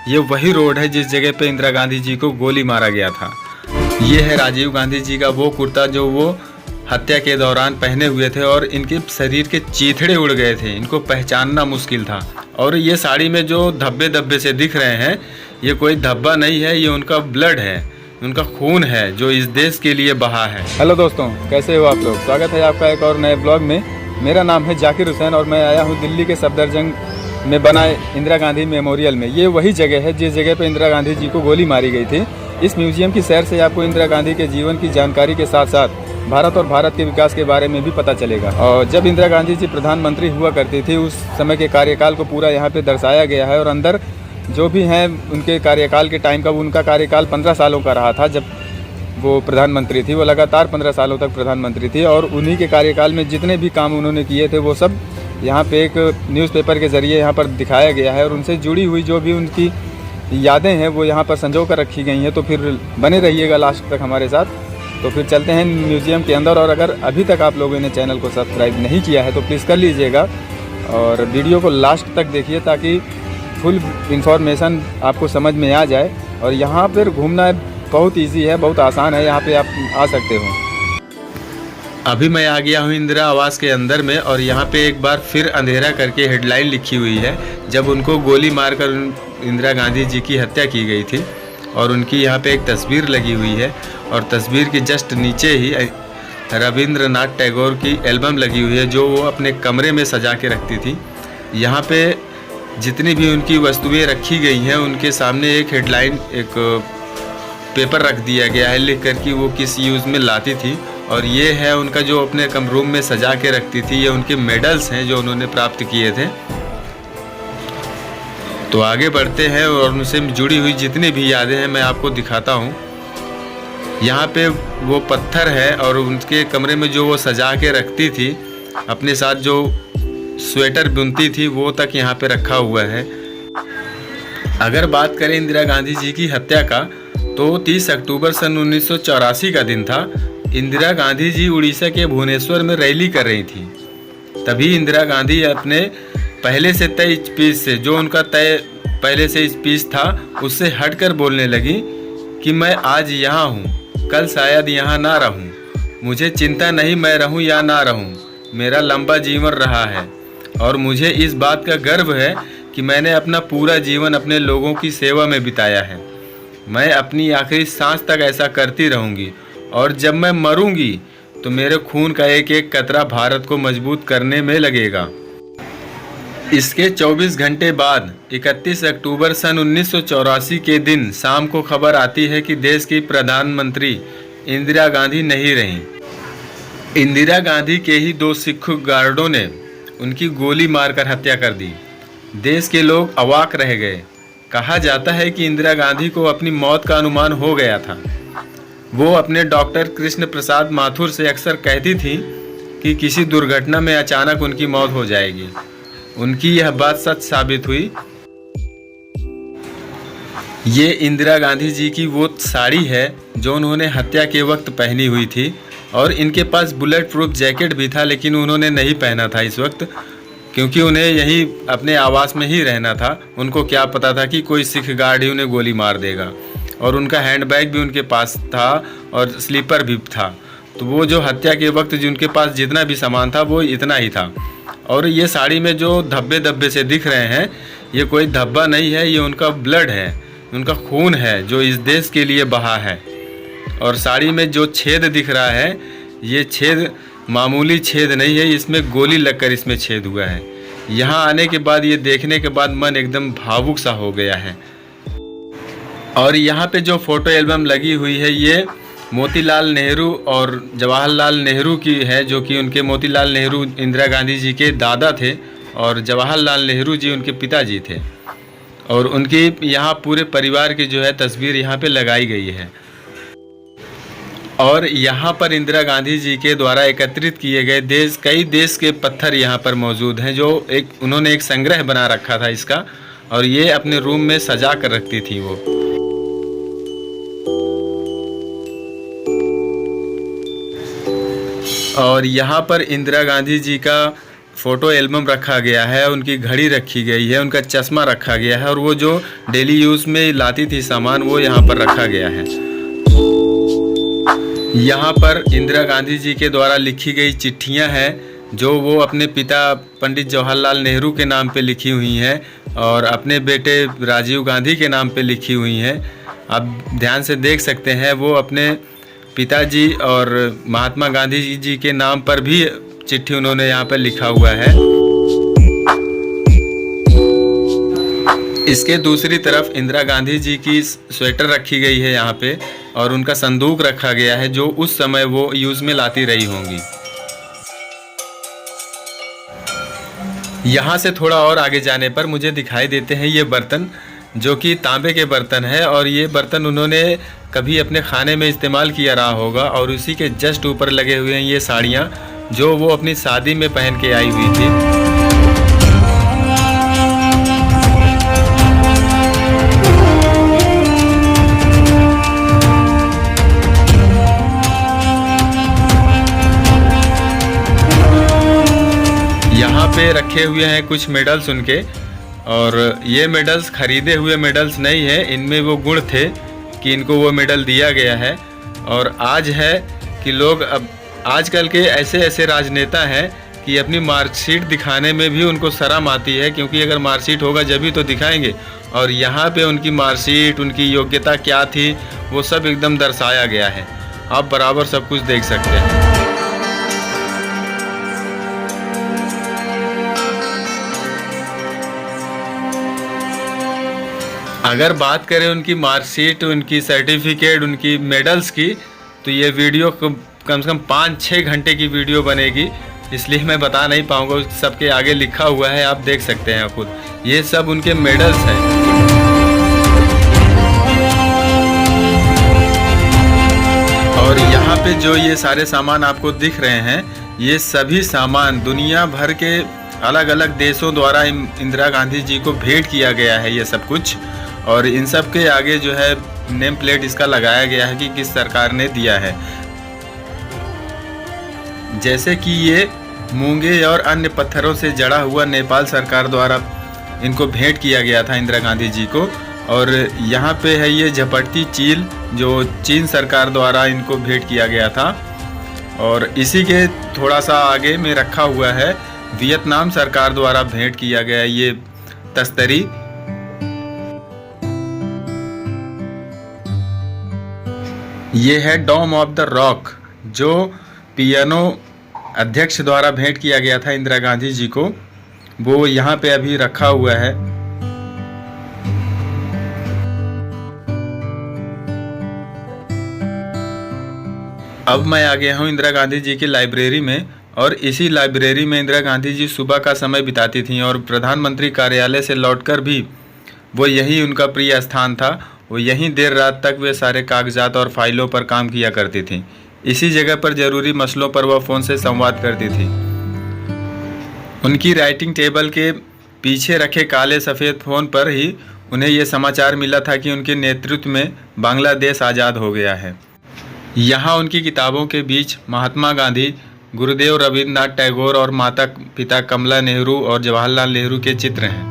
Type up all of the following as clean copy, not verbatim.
ये वही रोड है जिस जगह पे इंदिरा गांधी जी को गोली मारा गया था। ये है राजीव गांधी जी का वो कुर्ता जो वो हत्या के दौरान पहने हुए थे और इनके शरीर के चीथड़े उड़ गए थे, इनको पहचानना मुश्किल था। और ये साड़ी में जो धब्बे धब्बे से दिख रहे हैं, ये कोई धब्बा नहीं है, ये उनका ब्लड है, उनका खून है जो इस देश के लिए बहा है। हेलो दोस्तों, कैसे हो आप लोग? स्वागत है आपका एक और नए ब्लॉग में। मेरा नाम है जाकिर हुसैन और मैं आया हूँ दिल्ली के सफदरजंग में बनाए इंदिरा गांधी मेमोरियल में। ये वही जगह है जिस जगह पे इंदिरा गांधी जी को गोली मारी गई थी। इस म्यूजियम की सैर से आपको इंदिरा गांधी के जीवन की जानकारी के साथ साथ भारत और भारत के विकास के बारे में भी पता चलेगा। और जब इंदिरा गांधी जी प्रधानमंत्री हुआ करती थी उस समय के कार्यकाल को पूरा यहाँ पे दर्शाया गया है। और अंदर जो भी हैं उनके कार्यकाल के टाइम का, उनका कार्यकाल 15 सालों का रहा था। जब वो प्रधानमंत्री थी, वो लगातार 15 सालों तक प्रधानमंत्री थी और उन्हीं के कार्यकाल में जितने भी काम उन्होंने किए थे वो सब यहाँ पे एक न्यूज़पेपर के ज़रिए यहाँ पर दिखाया गया है। और उनसे जुड़ी हुई जो भी उनकी यादें हैं वो यहाँ पर संजो कर रखी गई हैं। तो फिर बने रहिएगा लास्ट तक हमारे साथ। तो फिर चलते हैं म्यूज़ियम के अंदर। और अगर अभी तक आप लोगों ने चैनल को सब्सक्राइब नहीं किया है तो प्लीज़ कर लीजिएगा और वीडियो को लास्ट तक देखिए ताकि फुल इंफॉर्मेशन आपको समझ में आ जाए। और यहाँ पर घूमना बहुत ईजी है, बहुत आसान है, यहाँ पे आप आ सकते हो। अभी मैं आ गया हूँ इंदिरा आवास के अंदर में और यहाँ पे एक बार फिर अंधेरा करके हेडलाइन लिखी हुई है जब उनको गोली मारकर इंदिरा गांधी जी की हत्या की गई थी। और उनकी यहाँ पे एक तस्वीर लगी हुई है और तस्वीर के जस्ट नीचे ही रविंद्रनाथ टैगोर की एल्बम लगी हुई है जो वो अपने कमरे में सजा के रखती थी। यहाँ पे जितनी भी उनकी वस्तुएं रखी गई हैं उनके सामने एक हेडलाइन, एक पेपर रख दिया गया है लिख कर कि वो किस यूज़ में लाती थी। और ये है उनका जो अपने रूम में सजा के रखती थी, ये उनके मेडल्स हैं जो उन्होंने प्राप्त किए थे। तो आगे बढ़ते हैं और उनसे जुड़ी हुई जितनी भी यादें हैं मैं आपको दिखाता हूँ। यहाँ पे वो पत्थर है और उनके कमरे में जो वो सजा के रखती थी, अपने साथ जो स्वेटर बुनती थी, वो तक यहाँ पे रखा हुआ है। अगर बात करें इंदिरा गांधी जी की हत्या का तो 30 अक्टूबर सन 1984 का दिन था। इंदिरा गांधी जी उड़ीसा के भुवनेश्वर में रैली कर रही थी। तभी इंदिरा गांधी अपने पहले से तय स्पीच से, जो उनका तय पहले से स्पीच था, उससे हटकर बोलने लगी कि मैं आज यहाँ हूँ, कल शायद यहाँ ना रहूँ। मुझे चिंता नहीं मैं रहूँ या ना रहूँ, मेरा लंबा जीवन रहा है और मुझे इस बात का गर्व है कि मैंने अपना पूरा जीवन अपने लोगों की सेवा में बिताया है। मैं अपनी आखिरी सांस तक ऐसा करती रहूँगी और जब मैं मरूंगी तो मेरे खून का एक एक कतरा भारत को मजबूत करने में लगेगा। इसके 24 घंटे बाद 31 अक्टूबर सन 1984 के दिन शाम को खबर आती है कि देश की प्रधानमंत्री इंदिरा गांधी नहीं रहीं। इंदिरा गांधी के ही 2 सिख गार्डों ने उनकी गोली मारकर हत्या कर दी। देश के लोग अवाक रह गए। कहा जाता है कि इंदिरा गांधी को अपनी मौत का अनुमान हो गया था। वो अपने डॉक्टर कृष्ण प्रसाद माथुर से अक्सर कहती थी कि किसी दुर्घटना में अचानक उनकी मौत हो जाएगी। उनकी यह बात सच साबित हुई। ये इंदिरा गांधी जी की वो साड़ी है जो उन्होंने हत्या के वक्त पहनी हुई थी और इनके पास बुलेट प्रूफ जैकेट भी था, लेकिन उन्होंने नहीं पहना था इस वक्त, क्योंकि उन्हें यही अपने आवास में ही रहना था। उनको क्या पता था कि कोई सिख गार्ड ही उन्हें गोली मार देगा। और उनका हैंडबैग भी उनके पास था और स्लीपर भी था। तो वो जो हत्या के वक्त जो उनके पास जितना भी सामान था वो इतना ही था। और ये साड़ी में जो धब्बे धब्बे से दिख रहे हैं, ये कोई धब्बा नहीं है, ये उनका ब्लड है, उनका खून है जो इस देश के लिए बहा है। और साड़ी में जो छेद दिख रहा है, ये छेद मामूली छेद नहीं है, इसमें गोली लगकर इसमें छेद हुआ है। यहाँ आने के बाद, ये देखने के बाद मन एकदम भावुक सा हो गया है। और यहाँ पे जो फ़ोटो एल्बम लगी हुई है ये मोतीलाल नेहरू और जवाहरलाल नेहरू की है, जो कि उनके मोतीलाल नेहरू इंदिरा गांधी जी के दादा थे और जवाहरलाल नेहरू जी उनके पिताजी थे। और उनकी यहाँ पूरे परिवार की जो है तस्वीर यहाँ पे लगाई गई है। और यहाँ पर इंदिरा गांधी जी के द्वारा एकत्रित किए गए कई देश के पत्थर यहाँ पर मौजूद हैं, जो उन्होंने एक संग्रह बना रखा था इसका। और ये अपने रूम में सजा कर रखती थी वो। और यहाँ पर इंदिरा गांधी जी का फ़ोटो एल्बम रखा गया है, उनकी घड़ी रखी गई है, उनका चश्मा रखा गया है और वो जो डेली यूज़ में लाती थी सामान वो यहाँ पर रखा गया है। यहाँ पर इंदिरा गांधी जी के द्वारा लिखी गई चिट्ठियाँ हैं जो वो अपने पिता पंडित जवाहरलाल नेहरू के नाम पे लिखी हुई हैं और अपने बेटे राजीव गांधी के नाम पे लिखी हुई हैं। आप ध्यान से देख सकते हैं वो अपने पिताजी और महात्मा गांधी जी के नाम पर भी चिट्ठी उन्होंने यहाँ पर लिखा हुआ है। इसके दूसरी तरफ इंदिरा गांधी जी की स्वेटर रखी गई है यहाँ पे और उनका संदूक रखा गया है जो उस समय वो यूज़ में लाती रही होंगी। यहाँ से थोड़ा और आगे जाने पर मुझे दिखाई देते हैं ये बर्तन जो कि तांबे के बर्तन है और ये बर्तन उन्होंने कभी अपने खाने में इस्तेमाल किया रहा होगा और उसी के जस्ट ऊपर लगे हुए हैं ये साड़ियाँ जो वो अपनी शादी में पहन के आई हुई थी। यहाँ पे रखे हुए हैं कुछ मेडल्स उनके और ये मेडल्स खरीदे हुए मेडल्स नहीं है, इनमें वो गुण थे कि इनको वो मेडल दिया गया है। और आज है कि लोग अब आजकल के ऐसे ऐसे राजनेता हैं कि अपनी मार्कशीट दिखाने में भी उनको शर्म आती है, क्योंकि अगर मार्कशीट होगा जब भी तो दिखाएंगे। और यहाँ पे उनकी मार्कशीट, उनकी योग्यता क्या थी वो सब एकदम दर्शाया गया है। आप बराबर सब कुछ देख सकते हैं। अगर बात करें उनकी मार्कशीट, उनकी सर्टिफिकेट, उनकी मेडल्स की, तो ये वीडियो कम से कम 5-6 घंटे की वीडियो बनेगी, इसलिए मैं बता नहीं पाऊँगा। सबके आगे लिखा हुआ है, आप देख सकते हैं खुद, ये सब उनके मेडल्स हैं। और यहाँ पे जो ये सारे सामान आपको दिख रहे हैं, ये सभी सामान दुनिया भर के अलग अलग देशों द्वारा इंदिरा गांधी जी को भेंट किया गया है ये सब कुछ। और इन सब के आगे जो है नेम प्लेट इसका लगाया गया है कि किस सरकार ने दिया है। जैसे कि ये मूंगे और अन्य पत्थरों से जड़ा हुआ नेपाल सरकार द्वारा इनको भेंट किया गया था इंदिरा गांधी जी को। और यहाँ पे है ये झपटती चील जो चीन सरकार द्वारा इनको भेंट किया गया था। और इसी के थोड़ा सा आगे में रखा हुआ है वियतनाम सरकार द्वारा भेंट किया गया ये तस्तरी। ये है डोम ऑफ द रॉक जो पियानो अध्यक्ष द्वारा भेंट किया गया था इंदिरा गांधी जी को, वो यहाँ पे अभी रखा हुआ है। अब मैं आ गया हूँ इंदिरा गांधी जी की लाइब्रेरी में और इसी लाइब्रेरी में इंदिरा गांधी जी सुबह का समय बिताती थीं और प्रधानमंत्री कार्यालय से लौटकर भी वो यही उनका प्रिय स्थान था। वो यहीं देर रात तक वे सारे कागजात और फाइलों पर काम किया करती थीं। इसी जगह पर ज़रूरी मसलों पर वह फ़ोन से संवाद करती थी। उनकी राइटिंग टेबल के पीछे रखे काले सफ़ेद फ़ोन पर ही उन्हें ये समाचार मिला था कि उनके नेतृत्व में बांग्लादेश आज़ाद हो गया है। यहाँ उनकी किताबों के बीच महात्मा गांधी, गुरुदेव रविन्द्रनाथ टैगोर और माता पिता कमला नेहरू और जवाहरलाल नेहरू के चित्र हैं।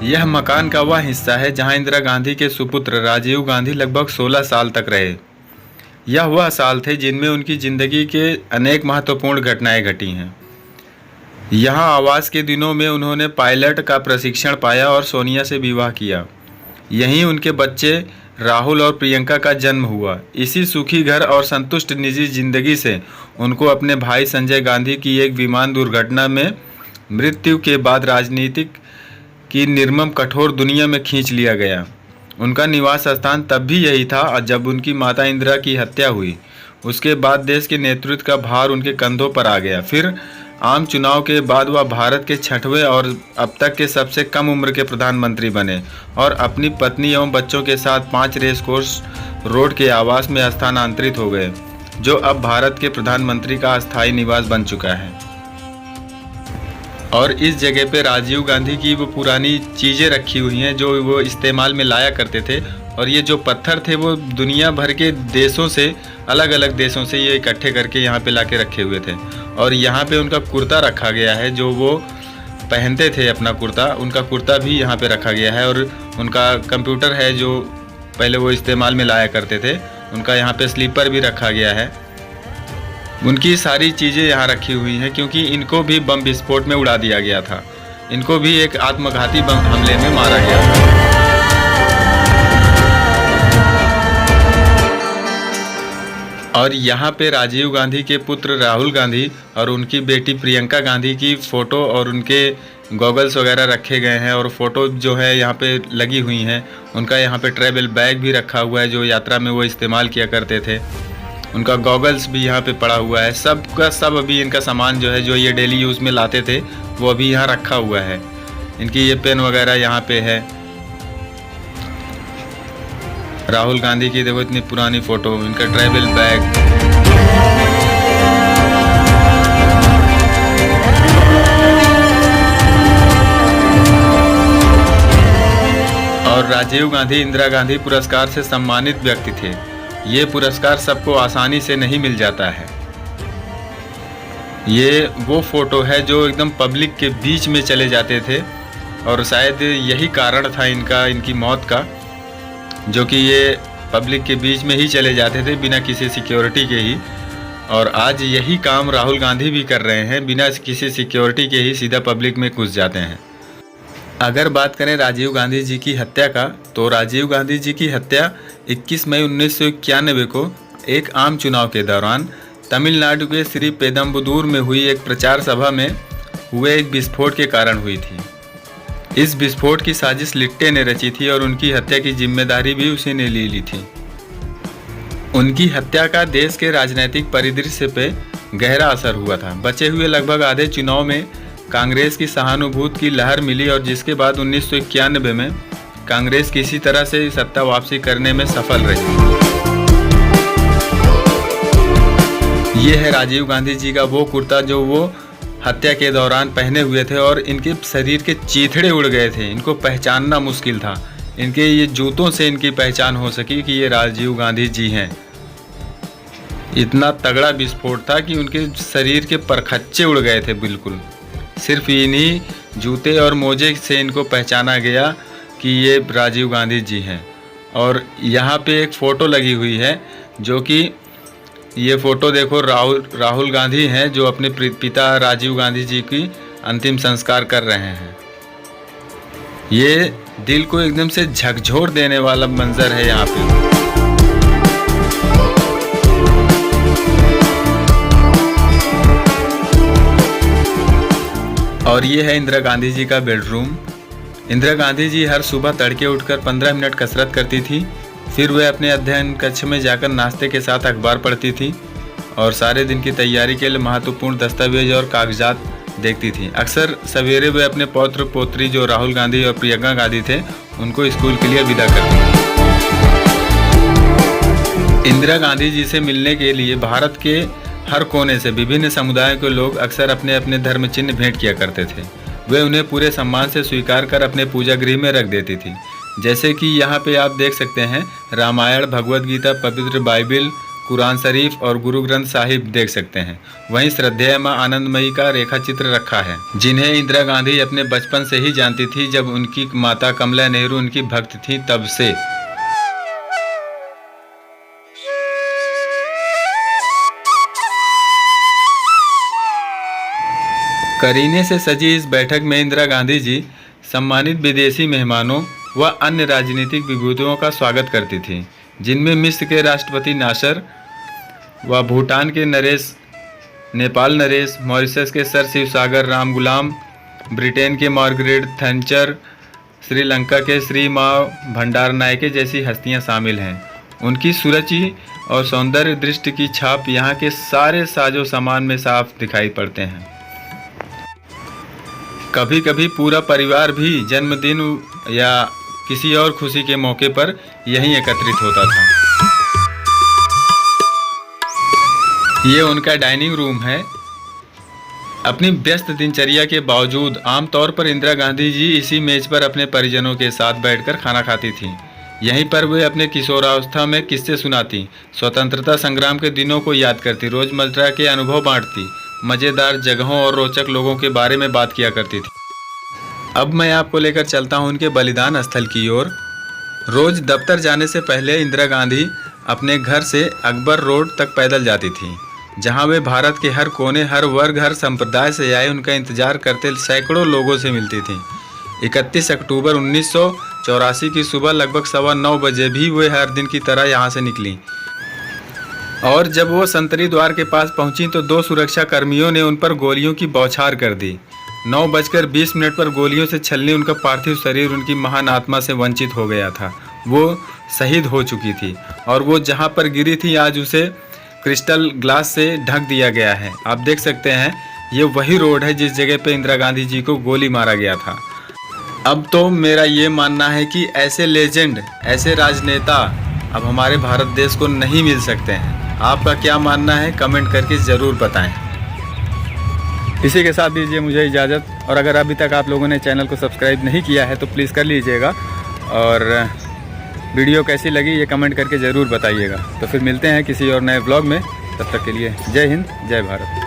यह मकान का वह हिस्सा है जहां इंदिरा गांधी के सुपुत्र राजीव गांधी लगभग 16 साल तक रहे। यह वह साल थे जिनमें उनकी ज़िंदगी के अनेक महत्वपूर्ण घटनाएं घटी हैं। यहाँ आवास के दिनों में उन्होंने पायलट का प्रशिक्षण पाया और सोनिया से विवाह किया। यहीं उनके बच्चे राहुल और प्रियंका का जन्म हुआ। इसी सुखी घर और संतुष्ट निजी जिंदगी से उनको अपने भाई संजय गांधी की एक विमान दुर्घटना में मृत्यु के बाद राजनीतिक की निर्मम कठोर दुनिया में खींच लिया गया। उनका निवास स्थान तब भी यही था जब उनकी माता इंदिरा की हत्या हुई। उसके बाद देश के नेतृत्व का भार उनके कंधों पर आ गया। फिर आम चुनाव के बाद वह भारत के 6वें और अब तक के सबसे कम उम्र के प्रधानमंत्री बने और अपनी पत्नी एवं बच्चों के साथ 5 रेस कोर्स रोड के आवास में स्थानांतरित हो गए, जो अब भारत के प्रधानमंत्री का अस्थायी निवास बन चुका है। और इस जगह पे राजीव गांधी की वो पुरानी चीज़ें रखी हुई हैं जो वो इस्तेमाल में लाया करते थे। और ये जो पत्थर थे वो दुनिया भर के देशों से अलग अलग देशों से ये इकट्ठे करके यहाँ पे ला के रखे हुए थे। और यहाँ पे उनका कुर्ता रखा गया है, जो वो पहनते थे अपना कुर्ता, उनका कुर्ता भी यहाँ पे रखा गया है। और उनका कंप्यूटर है जो पहले वो इस्तेमाल में लाया करते थे, उनका यहाँ पे स्लीपर भी रखा गया है। उनकी सारी चीज़ें यहाँ रखी हुई हैं, क्योंकि इनको भी बम विस्फोट में उड़ा दिया गया था। इनको भी एक आत्मघाती बम हमले में मारा गया था। और यहाँ पे राजीव गांधी के पुत्र राहुल गांधी और उनकी बेटी प्रियंका गांधी की फ़ोटो और उनके गॉगल्स वगैरह रखे गए हैं। और फ़ोटो जो है यहाँ पे लगी हुई हैं। उनका यहाँ पे ट्रैवल बैग भी रखा हुआ है, जो यात्रा में वो इस्तेमाल किया करते थे। उनका गॉगल्स भी यहाँ पे पड़ा हुआ है। सब का सब अभी इनका सामान जो है, जो ये डेली यूज़ में लाते थे, वो अभी यहाँ रखा हुआ है। इनकी ये पेन वगैरह यहाँ पे है। राहुल गांधी की देखो इतनी पुरानी फ़ोटो, इनका ट्रैवल बैग। और राजीव गांधी इंदिरा गांधी पुरस्कार से सम्मानित व्यक्ति थे। ये पुरस्कार सबको आसानी से नहीं मिल जाता है। ये वो फ़ोटो है जो एकदम पब्लिक के बीच में चले जाते थे, और शायद यही कारण था इनकी मौत का, जो कि ये पब्लिक के बीच में ही चले जाते थे बिना किसी सिक्योरिटी के ही। और आज यही काम राहुल गांधी भी कर रहे हैं, बिना किसी सिक्योरिटी के ही सीधा पब्लिक में घुस जाते हैं। अगर बात करें राजीव गांधी जी की हत्या का, तो राजीव गांधी जी की हत्या 21 मई 1991 को एक आम चुनाव के दौरान तमिलनाडु के श्री पेदम्बुदूर में हुई एक प्रचार सभा में हुए एक विस्फोट के कारण हुई थी। इस विस्फोट की साजिश लिट्टे ने रची थी और उनकी हत्या की जिम्मेदारी भी उसी ने ले ली थी। उनकी हत्या का देश के राजनीतिक परिदृश्य पे गहरा असर हुआ था। बचे हुए लगभग आधे चुनाव में कांग्रेस की सहानुभूति की लहर मिली, और जिसके बाद 1991 में कांग्रेस किसी तरह से सत्ता वापसी करने में सफल रही। ये है राजीव गांधी जी का वो कुर्ता जो वो हत्या के दौरान पहने हुए थे, और इनके शरीर के चीथड़े उड़ गए थे। इनको पहचानना मुश्किल था। इनके ये जूतों से इनकी पहचान हो सकी कि ये राजीव गांधी जी हैं। इतना तगड़ा विस्फोट था कि उनके शरीर के परखच्चे उड़ गए थे बिल्कुल। सिर्फ इन्हीं जूते और मोजे से इनको पहचाना गया कि ये राजीव गांधी जी हैं। और यहाँ पे एक फ़ोटो लगी हुई है, जो कि ये फ़ोटो देखो राहुल गांधी हैं, जो अपने पिता राजीव गांधी जी की अंतिम संस्कार कर रहे हैं। ये दिल को एकदम से झकझोर देने वाला मंजर है यहाँ पे। और ये है इंदिरा गांधी जी का बेडरूम। इंदिरा गांधी जी हर सुबह तड़के उठकर 15 मिनट कसरत करती थी। फिर वे अपने अध्ययन कक्ष में जाकर नाश्ते के साथ अखबार पढ़ती थी, और सारे दिन की तैयारी के लिए महत्वपूर्ण दस्तावेज और कागजात देखती थी। अक्सर सवेरे वे अपने पौत्र पोत्री जो राहुल गांधी और प्रियंका गांधी थे, उनको स्कूल के लिए विदा करती थी। इंदिरा गांधी जी से मिलने के लिए भारत के हर कोने से विभिन्न समुदायों के लोग अक्सर अपने अपने धर्म चिन्ह भेंट किया करते थे। वे उन्हें पूरे सम्मान से स्वीकार कर अपने पूजा गृह में रख देती थी। जैसे कि यहाँ पे आप देख सकते हैं, रामायण, भगवत गीता, पवित्र बाइबिल, कुरान शरीफ और गुरु ग्रंथ साहिब देख सकते हैं। वहीं श्रद्धेय मां आनंदमयी का रेखा चित्र रखा है, जिन्हें इंदिरा गांधी अपने बचपन से ही जानती थी। जब उनकी माता कमला नेहरू उनकी भक्त थी तब से। करीने से सजी इस बैठक में इंदिरा गांधी जी सम्मानित विदेशी मेहमानों व अन्य राजनीतिक विभूतियों का स्वागत करती थी, जिनमें मिस्र के राष्ट्रपति नासर व भूटान के नरेश, नेपाल नरेश, मॉरिशस के सर शिवसागर रामगुलाम, ब्रिटेन के मार्गरेट थैचर, श्रीलंका के श्री माव भंडारनायके जैसी हस्तियां शामिल हैं। उनकी सुरुचि और सौंदर्य दृष्टि की छाप यहाँ के सारे साजो सामान में साफ दिखाई पड़ते हैं। कभी कभी पूरा परिवार भी जन्मदिन या किसी और खुशी के मौके पर यहीं एकत्रित होता था। ये उनका डाइनिंग रूम है। अपनी व्यस्त दिनचर्या के बावजूद आमतौर पर इंदिरा गांधी जी इसी मेज पर अपने परिजनों के साथ बैठकर खाना खाती थीं। यहीं पर वे अपने किशोरावस्था में किस्से सुनाती, स्वतंत्रता संग्राम के दिनों को याद करती, रोजमर्रा के अनुभव बांटती, मज़ेदार जगहों और रोचक लोगों के बारे में बात किया करती थी। अब मैं आपको लेकर चलता हूं उनके बलिदान स्थल की ओर। रोज दफ्तर जाने से पहले इंदिरा गांधी अपने घर से अकबर रोड तक पैदल जाती थी, जहां वे भारत के हर कोने, हर वर्ग, हर संप्रदाय से आए उनका इंतजार करते सैकड़ों लोगों से मिलती थी। 31 अक्टूबर 1984 की सुबह लगभग 9:15 बजे भी वे हर दिन की तरह यहाँ से निकली और जब वो संतरी द्वार के पास पहुंची तो 2 सुरक्षा कर्मियों ने उन पर गोलियों की बौछार कर दी। 9:20 पर गोलियों से छलनी उनका पार्थिव शरीर उनकी महान आत्मा से वंचित हो गया था। वो शहीद हो चुकी थी और वो जहाँ पर गिरी थी आज उसे क्रिस्टल ग्लास से ढक दिया गया है। आप देख सकते हैं ये वही रोड है जिस जगह पे इंदिरा गांधी जी को गोली मारा गया था। अब तो मेरा ये मानना है कि ऐसे लेजेंड, ऐसे राजनेता अब हमारे भारत देश को नहीं मिल सकते हैं। आपका क्या मानना है कमेंट करके ज़रूर बताएं। इसी के साथ दीजिए मुझे इजाज़त, और अगर अभी तक आप लोगों ने चैनल को सब्सक्राइब नहीं किया है तो प्लीज़ कर लीजिएगा, और वीडियो कैसी लगी ये कमेंट करके ज़रूर बताइएगा। तो फिर मिलते हैं किसी और नए व्लॉग में, तब तक के लिए जय हिंद, जय भारत।